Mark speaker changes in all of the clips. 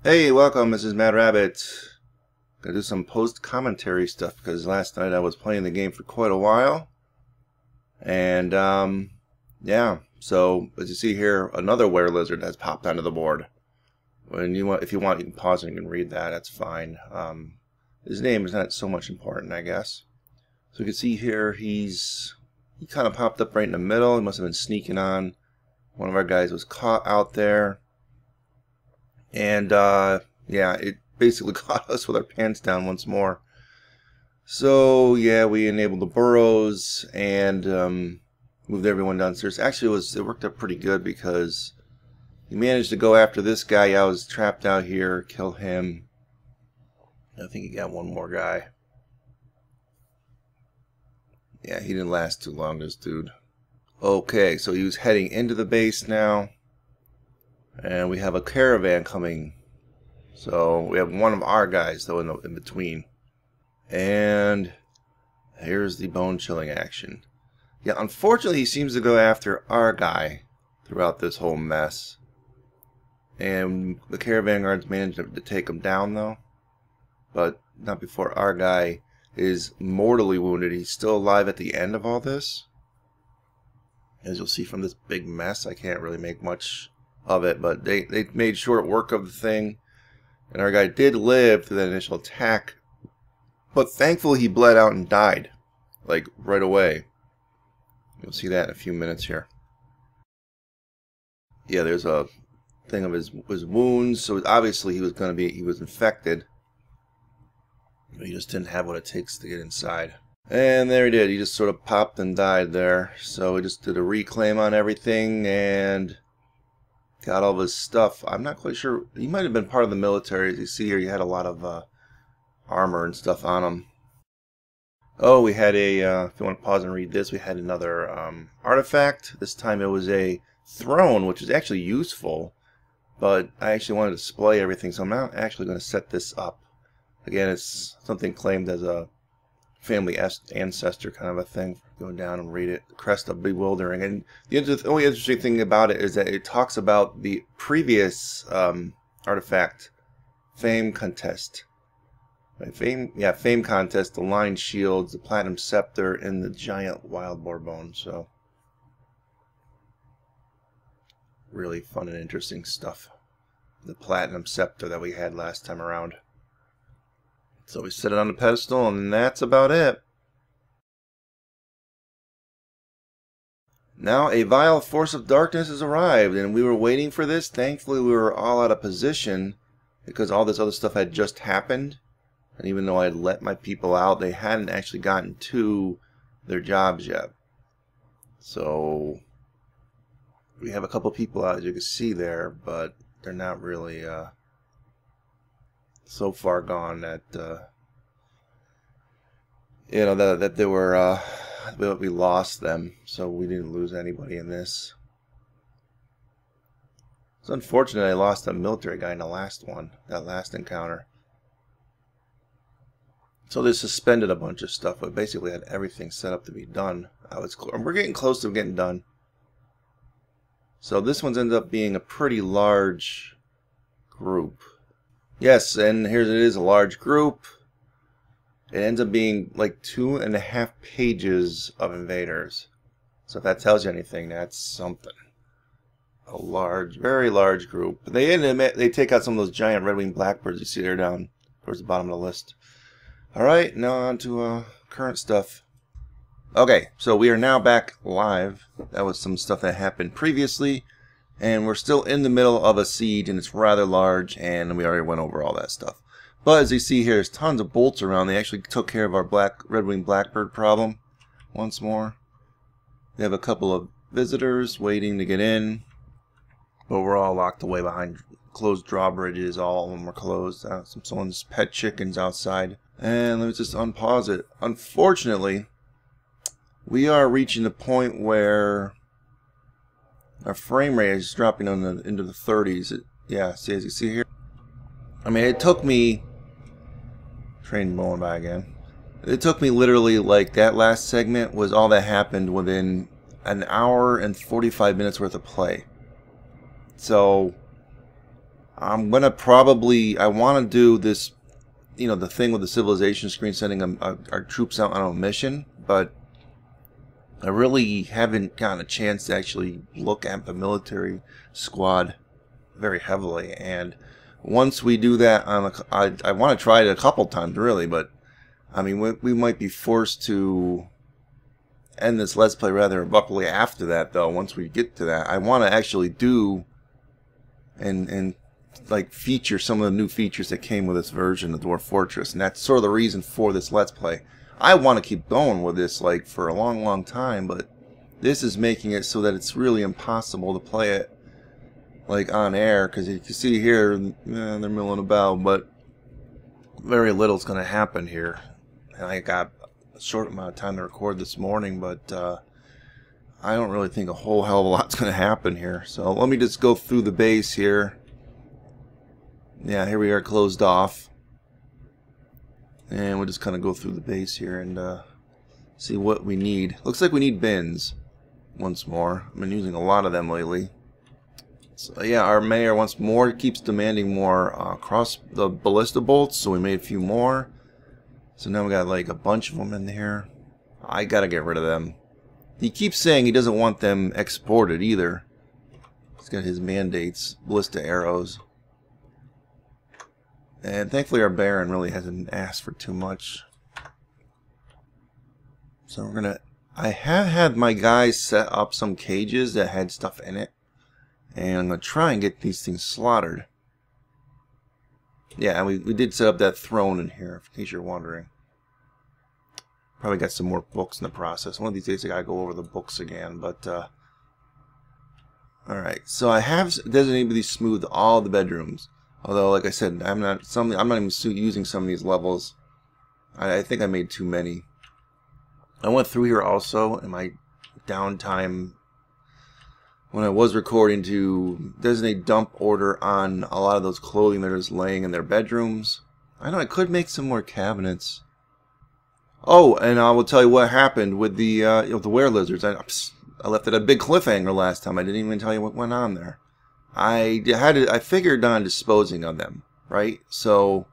Speaker 1: Hey, welcome. This is Mad Rabbit. Gonna do some post-commentary stuff because last night I was playing the game for quite a while. And, yeah. So, as you see here, another were-lizard has popped onto the board. If you want, you can pause and you can read that. That's fine. His name is not so much important, I guess. So you can see here, he kind of popped up right in the middle. He must have been sneaking on. One of our guys was caught out there. And, yeah, it basically caught us with our pants down once more. So, yeah, we enabled the burrows and moved everyone downstairs. Actually, it worked out pretty good because he managed to go after this guy. I was trapped out here, kill him. I think he got one more guy. Yeah, he didn't last too long, this dude. Okay, so he was heading into the base now. And we have a caravan coming. So we have one of our guys, though, in between. And here's the bone-chilling action. Yeah, unfortunately, he seems to go after our guy throughout this whole mess. And the caravan guards managed to take him down, though. But not before our guy is mortally wounded. He's still alive at the end of all this. As you'll see from this big mess, I can't really make much of it, but they made short work of the thing, and our guy did live through that initial attack, but thankfully he bled out and died, like, right away. You'll see that in a few minutes here. Yeah, there's a thing of his wounds, so obviously he was infected. He just didn't have what it takes to get inside. And there he did. He just sort of popped and died there. So we just did a reclaim on everything and got all of his stuff. I'm not quite sure. He might have been part of the military. As you see here, he had a lot of armor and stuff on him. Oh, we had a, if you want to pause and read this, we had another artifact. This time it was a throne, which is actually useful. But I actually want to display everything, so I'm not actually going to set this up. Again, it's something claimed as a family ancestor kind of a thing. Go down and read it. The Crest of Bewildering. And the only interesting thing about it is that it talks about the previous artifact, Fame Contest. Fame Contest, the Line Shields, the Platinum Scepter, and the Giant Wild Boar Bone. So, really fun and interesting stuff. The Platinum Scepter that we had last time around. So we set it on the pedestal, and that's about it. Now a vile force of darkness has arrived, and we were waiting for this. Thankfully, we were all out of position because all this other stuff had just happened. And even though I had let my people out, they hadn't actually gotten to their jobs yet. So we have a couple people out, as you can see there, but they're not really so far gone that you know that they were we lost them, so we didn't lose anybody in this. It's unfortunate I lost a military guy in the last one, that last encounter. So they suspended a bunch of stuff, but basically had everything set up to be done. We're getting close to getting done. So this one's ended up being a pretty large group. Yes, and here it is, a large group. It ends up being like 2.5 pages of invaders. So if that tells you anything, that's something. A large, very large group. They take out some of those giant red-winged blackbirds you see there down towards the bottom of the list. Alright, now on to current stuff. Okay, so we are now back live. That was some stuff that happened previously. And we're still in the middle of a siege, and it's rather large, and we already went over all that stuff. But as you see here, there's tons of bolts around. They actually took care of our red-winged blackbird problem once more. They have a couple of visitors waiting to get in, but we're all locked away behind closed drawbridges. All of them are closed. Someone's pet chickens outside. And let me just unpause it. Unfortunately, we are reaching the point where our frame rate is dropping into the 30s. Yeah, see, as you see here. I mean, it took me... Train blowing by again. It took me literally, like, that last segment was all that happened within an hour and 45 minutes worth of play. So, I'm gonna probably, I want to do this, you know, the thing with the civilization screen, sending our troops out on a mission, but I really haven't gotten a chance to actually look at the military squad very heavily. And once we do that, I want to try it a couple times really, but I mean, we might be forced to end this Let's Play rather abruptly after that, though. Once we get to that, I want to actually do and like feature some of the new features that came with this version of Dwarf Fortress, and that's sort of the reason for this Let's Play. I want to keep going with this like for a long time, but this is making it so that it's really impossible to play it like on air, because you can see here they're milling about, but very little's going to happen here. And I got a short amount of time to record this morning, but I don't really think a whole hell of a lot's going to happen here. So let me just go through the base here. Yeah, here we are closed off. And we'll just kind of go through the base here and see what we need. Looks like we need bins once more. I've been using a lot of them lately. So yeah, our mayor once more keeps demanding more cross the ballista bolts, so we made a few more. So now we got like a bunch of them in here. I gotta get rid of them. He keeps saying he doesn't want them exported either. He's got his mandates, ballista arrows. And thankfully our Baron really hasn't asked for too much. So we're gonna... I have had my guys set up some cages that had stuff in it. And I'm gonna try and get these things slaughtered. Yeah, we did set up that throne in here, in case you're wondering. Probably got some more books in the process. One of these days I gotta go over the books again, but alright, so I have designated smooth all the bedrooms. Although, like I said, I'm not even using some of these levels. I think I made too many. I went through here also in my downtime when I was recording to designate dump order on a lot of those clothing that is laying in their bedrooms. I know I could make some more cabinets. Oh, and I will tell you what happened with the you know, the were lizards. I left it a big cliffhanger last time. I didn't even tell you what went on there. I figured on disposing of them, right? So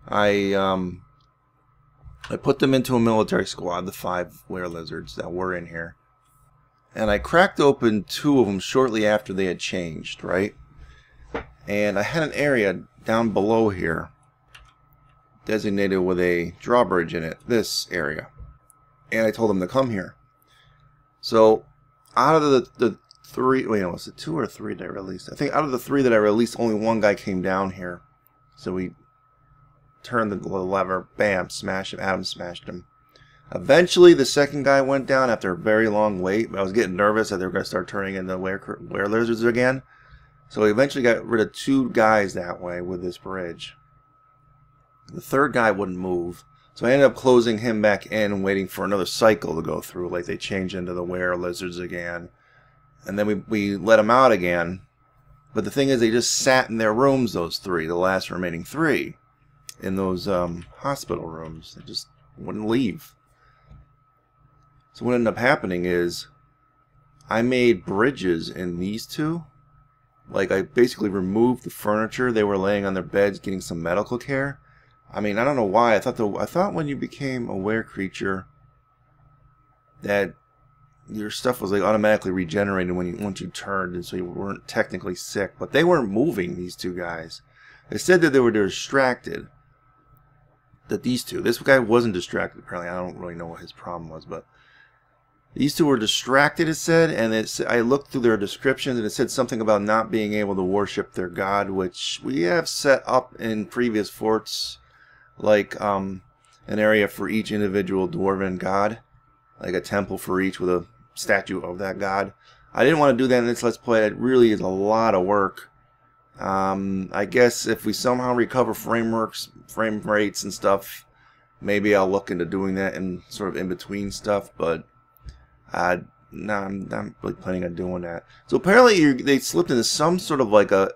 Speaker 1: I put them into a military squad, the 5 were lizards that were in here. And I cracked open 2 of them shortly after they had changed, right? And I had an area down below here designated with a drawbridge in it, this area. And I told them to come here. So out of the 3, wait, was it 2 or 3 that I released? I think out of the 3 that I released, only 1 guy came down here. So we turned the lever, bam, smashed him. Adam smashed him. Eventually, the second guy went down after a very long wait. I was getting nervous that they were going to start turning into were lizards again. So we eventually got rid of 2 guys that way with this bridge. The third guy wouldn't move. So I ended up closing him back in and waiting for another cycle to go through. Like they changed into the were lizards again. And then we let them out again. But the thing is, they just sat in their rooms, those 3, the last remaining 3. In those hospital rooms. They just wouldn't leave. So what ended up happening is, I made bridges in these 2. Like, I basically removed the furniture. They were laying on their beds getting some medical care. I mean, I don't know why. I thought when you became a were creature that your stuff was like automatically regenerated once you turned, and so you weren't technically sick. But they weren't moving, these 2 guys. They said that they were distracted. That these 2, this guy wasn't distracted apparently. I don't really know what his problem was, but these 2 were distracted, it said, and I looked through their descriptions and it said something about not being able to worship their god, which we have set up in previous forts, like an area for each individual dwarven god, like a temple for each with a statue of that god. I didn't want to do that in this Let's Play. It really is a lot of work. I guess if we somehow recover frame rates and stuff, maybe I'll look into doing that in sort of in between stuff, but no, I'm not really planning on doing that. So apparently they slipped into some sort of like a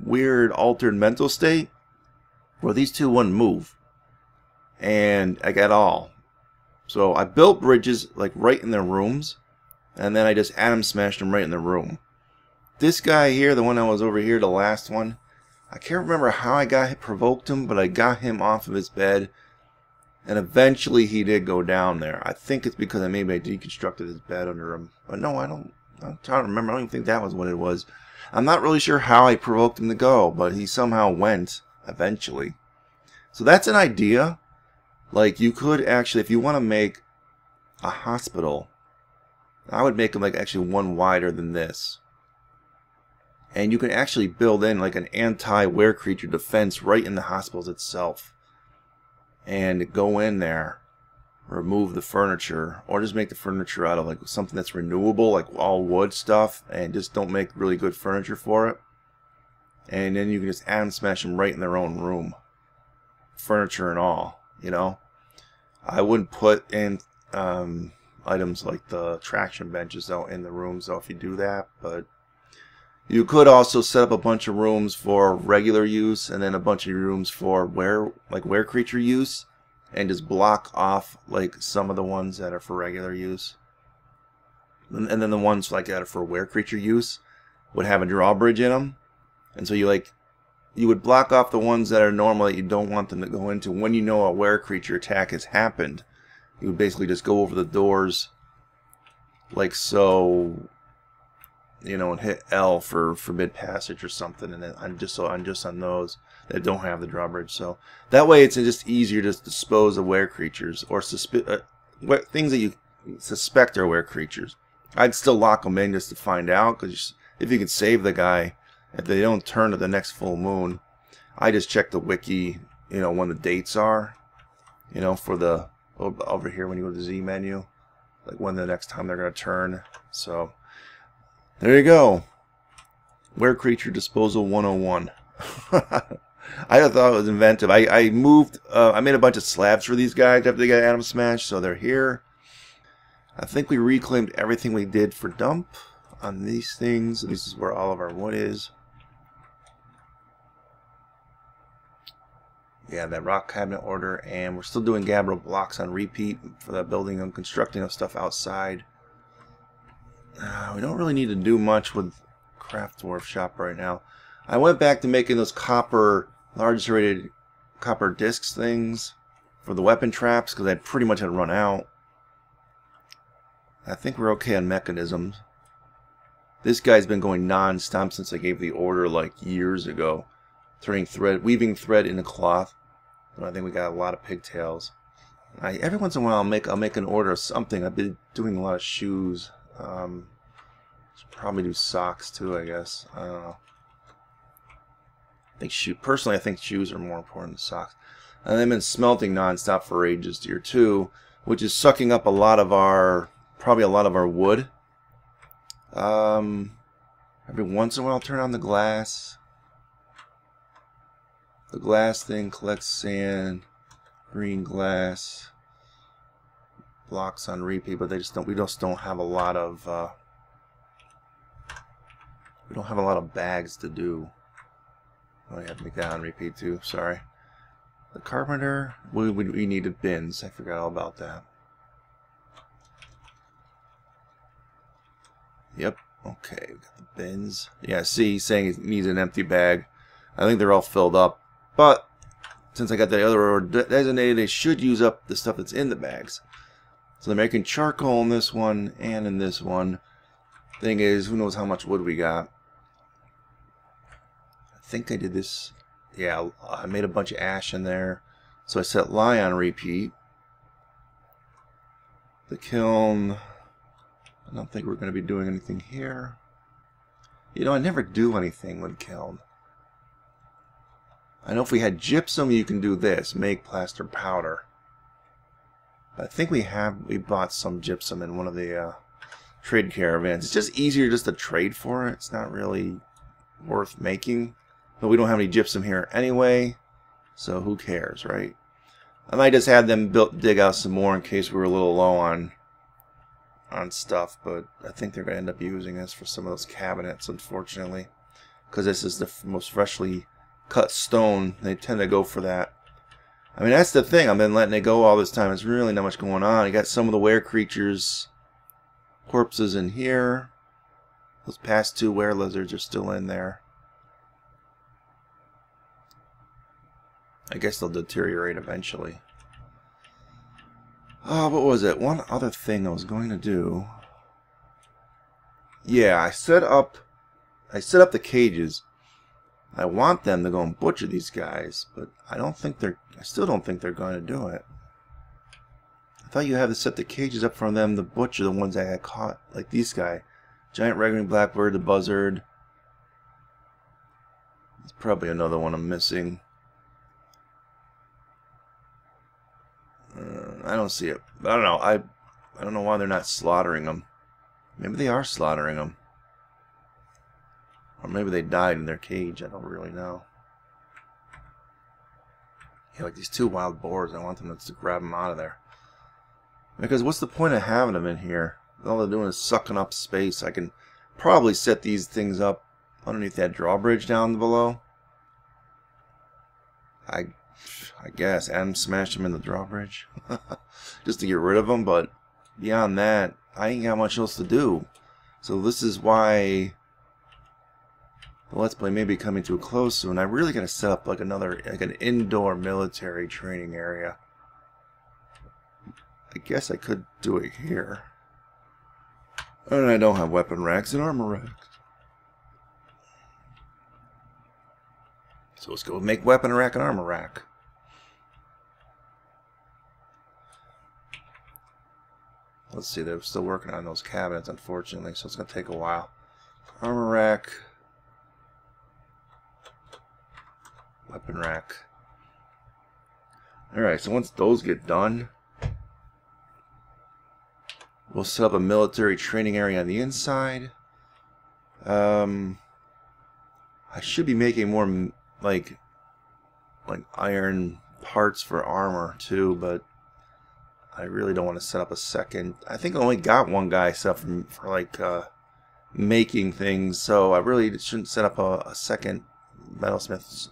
Speaker 1: weird altered mental state where these 2 wouldn't move, and like at all. So I built bridges like right in their rooms, and then I just atom smashed them right in their room. this guy here, the one that was over here, the last one, I can't remember how I provoked him, but I got him off of his bed, and eventually he did go down there. I think it's because maybe I deconstructed his bed under him. But no, I'm trying to remember. I don't even think that was what it was. I'm not really sure how I provoked him to go, but he somehow went eventually. So that's an idea. Like, you could actually, if you want to make a hospital, I would make them like actually one wider than this. And you can actually build in like an anti-were creature defense right in the hospitals itself. And go in there, remove the furniture, or just make the furniture out of like something that's renewable, like all wood stuff, and just don't make really good furniture for it. And then you can just add and smash them right in their own room. Furniture and all, you know. I wouldn't put in items like the traction benches though in the rooms though if you do that, but you could also set up a bunch of rooms for regular use and then a bunch of rooms for were creature use, and just block off like some of the ones that are for regular use, and then the ones like that are for were creature use would have a drawbridge in them, and so you would block off the ones that are normal that you don't want them to go into. When you know a were creature attack has happened, you would basically just go over the doors like so, you know, and hit L for forbid passage or something, and then I'm just on those that don't have the drawbridge. So that way it's just easier to dispose of were creatures or things that you suspect are were creatures. I'd still lock them in just to find out, because if you can save the guy, if they don't turn to the next full moon, I just check the wiki, you know, when the dates are, you know, for the over here when you go to the Z menu, like when the next time they're going to turn. So there you go. Were creature disposal 101. I thought it was inventive. I made a bunch of slabs for these guys after they got Atom Smash, so they're here. I think we reclaimed everything we did for dump on these things. This is where all of our wood is. Yeah, that rock cabinet order, and we're still doing Gabbro blocks on repeat for the building and constructing of stuff outside. We don't really need to do much with Craft Dwarf Shop right now. I went back to making those large rated copper discs things for the weapon traps because I pretty much had run out. I think we're okay on mechanisms. This guy's been going non-stop since I gave the order like years ago. Weaving thread into cloth. And I think we got a lot of pigtails. Every once in a while I'll make an order of something. I've been doing a lot of shoes. Should probably do socks too, I guess. I don't know. Personally, I think shoes are more important than socks. And I've been smelting non-stop for ages here too, which is sucking up probably a lot of our wood. Every once in a while I'll turn on the glass. The glass thing collects sand, green glass, blocks on repeat, but we just don't have a lot of bags to do. Oh, I have to make that on repeat too. Sorry. The carpenter, we needed bins. I forgot all about that. Yep. Okay, we got the bins. Yeah, see, he's saying he needs an empty bag. I think they're all filled up. But since I got the other order designated, they should use up the stuff that's in the bags. So they're making charcoal in this one and in this one. Thing is, who knows how much wood we got. I think I did this. Yeah, I made a bunch of ash in there. So I set lye on repeat. The kiln. I don't think we're going to be doing anything here. You know, I never do anything with kiln. I know if we had gypsum, you can do this, make plaster powder. But I think we bought some gypsum in one of the trade caravans. It's just easier just to trade for it. It's not really worth making. But we don't have any gypsum here anyway, so who cares, right? I might just have them dig out some more in case we were a little low on stuff, but I think they're going to end up using this for some of those cabinets, unfortunately. Because this is the most freshly cut stone. They tend to go for that. I mean, that's the thing. I've been letting it go all this time. There's really not much going on. You got some of the were creatures corpses in here. Those past 2 were lizards are still in there. I guess they'll deteriorate eventually. Oh, what was it? One other thing I was going to do. Yeah, I set up the cages. I want them to go and butcher these guys, but I still don't think they're going to do it. I thought you had to set the cages up for them to butcher the ones I had caught, like these guys. Giant red-winged blackbird, the buzzard. There's probably another one I'm missing. I don't see it. I don't know. I don't know why they're not slaughtering them. Maybe they are slaughtering them. Or maybe they died in their cage. I don't really know. Yeah, like these 2 wild boars. I want them to grab them out of there. Because what's the point of having them in here? All they're doing is sucking up space. I can probably set these things up underneath that drawbridge down below. I guess. And smash them in the drawbridge. Just to get rid of them. But beyond that, I ain't got much else to do. So this is why the Let's Play may be coming to a close soon. I really got to set up like an indoor military training area. I guess I could do it here. And I don't have weapon racks and armor racks. So let's go make weapon rack and armor rack. Let's see, they're still working on those cabinets, unfortunately, so it's going to take a while. Armor rack. Weapon rack. Alright, so once those get done, we'll set up a military training area on the inside. I should be making more like iron parts for armor too, but I really don't want to set up a second. I think I only got one guy set up for like making things, so I really shouldn't set up a second metalsmith's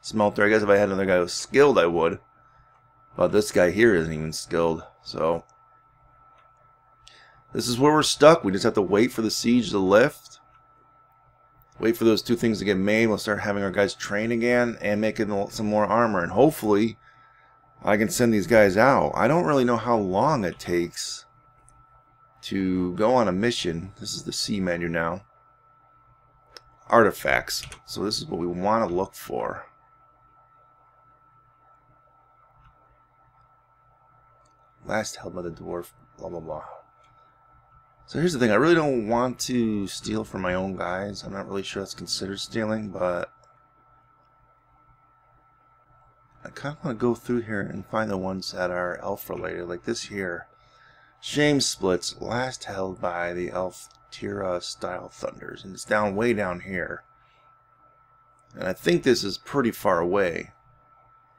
Speaker 1: smelter. I guess if I had another guy who was skilled, I would. But this guy here isn't even skilled, so this is where we're stuck. We just have to wait for the siege to lift. Wait for those 2 things to get made. We'll start having our guys train again and making some more armor. And hopefully I can send these guys out. I don't really know how long it takes to go on a mission. This is the C menu now. Artifacts. So this is what we want to look for. Last held by the dwarf. Blah, blah, blah. So here's the thing. I really don't want to steal from my own guys. I'm not really sure that's considered stealing, but I kind of want to go through here and find the ones that are elf related, like this here. Shame Splits, last held by the elf Tira style thunders, and it's down way down here. And I think this is pretty far away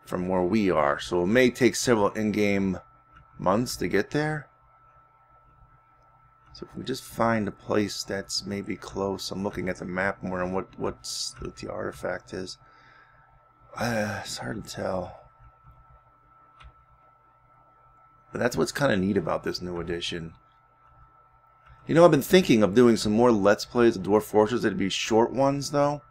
Speaker 1: from where we are, so it may take several in-game months to get there. So if we just find a place that's maybe close, I'm looking at the map more and what the artifact is. It's hard to tell. But that's what's kind of neat about this new edition. You know, I've been thinking of doing some more Let's Plays of Dwarf Fortress. That'd be short ones, though.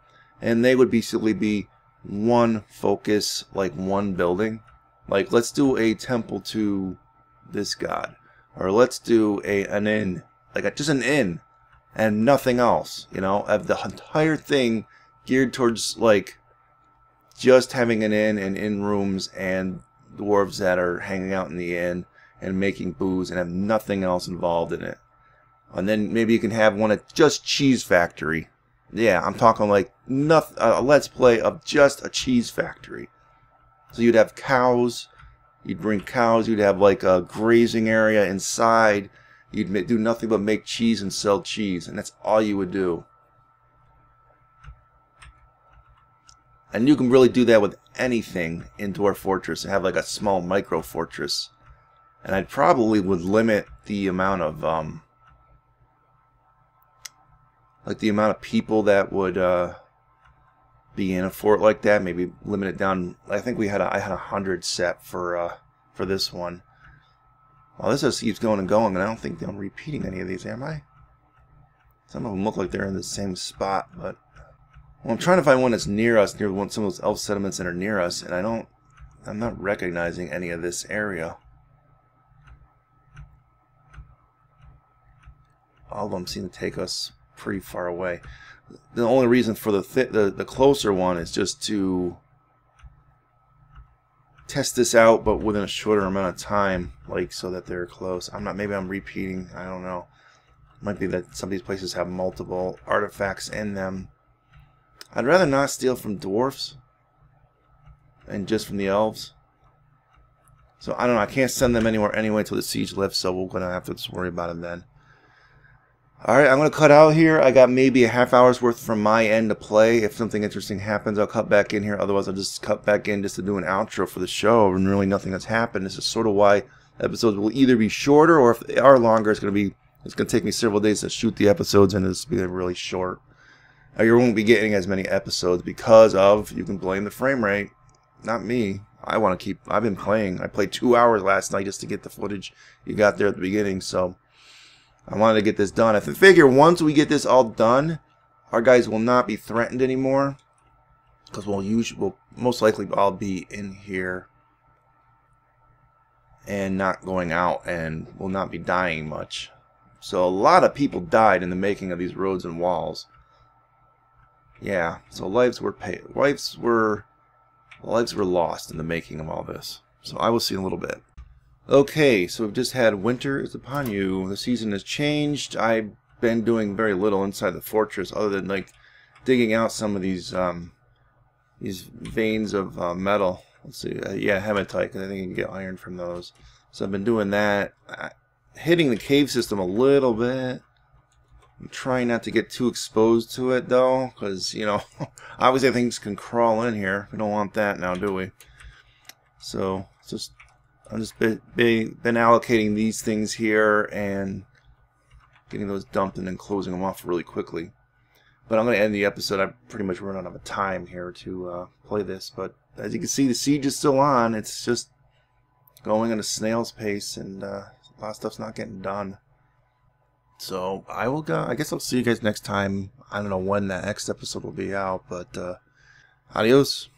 Speaker 1: And they would basically be one focus, like one building. Like, let's do a temple to this god. Or let's do an inn. Like, just an inn. And nothing else, you know? Have the entire thing geared towards, like, just having an inn and inn rooms and dwarves that are hanging out in the inn and making booze and have nothing else involved in it. And then maybe you can have one at just Cheese Factory. Yeah, I'm talking like nothing, a Let's Play of just a cheese factory. So you'd have cows, you'd bring cows, you'd have like a grazing area inside. You'd do nothing but make cheese and sell cheese, and that's all you would do. And you can really do that with anything in Dwarf Fortress. Have like a small micro fortress. And I probably would limit the amount of people that would be in a fort like that. Maybe limit it down. I think I had 100 set for this one. Well, this just keeps going and going, and I don't think I'm repeating any of these, am I? Some of them look like they're in the same spot, but well, I'm trying to find one that's near us, near some of those elf settlements that are near us, and I'm not recognizing any of this area. All of them seem to take us pretty far away. The only reason for the closer one is just to test this out, but within a shorter amount of time, like so that they're close. Maybe I'm repeating. I don't know. Might be that some of these places have multiple artifacts in them. I'd rather not steal from dwarfs and just from the elves. So I don't know. I can't send them anywhere anyway until the siege lifts, so we're gonna have to just worry about it then. Alright, I'm gonna cut out here. I got maybe a half hour's worth from my end to play. If something interesting happens, I'll cut back in here. Otherwise, I'll just cut back in just to do an outro for the show, and really nothing has happened. This is sort of why episodes will either be shorter, or if they are longer, it's gonna take me several days to shoot the episodes, and it'll be really short. You won't be getting as many episodes because of, you can blame the frame rate, not me. I've been playing. I played 2 hours last night just to get the footage you got there at the beginning, so I wanted to get this done. I figure once we get this all done, our guys will not be threatened anymore, because we'll most likely all be in here and not going out, and will not be dying much. So a lot of people died in the making of these roads and walls. Yeah, so lives were lost in the making of all this. So I will see in a little bit. Okay, so we've just had winter is upon you. The season has changed. I've been doing very little inside the fortress, other than like digging out some of these veins of metal. Let's see, yeah, hematite. I think you can get iron from those. So I've been doing that. Hitting the cave system a little bit. I'm trying not to get too exposed to it though, because you know, obviously things can crawl in here. We don't want that now, do we? So I'm just been allocating these things here and getting those dumped and then closing them off really quickly. But I'm going to end the episode. I pretty much run out of time here to play this. But as you can see, the siege is still on. It's just going at a snail's pace, and a lot of stuff's not getting done. So I guess I'll see you guys next time. I don't know when that next episode will be out, but adios.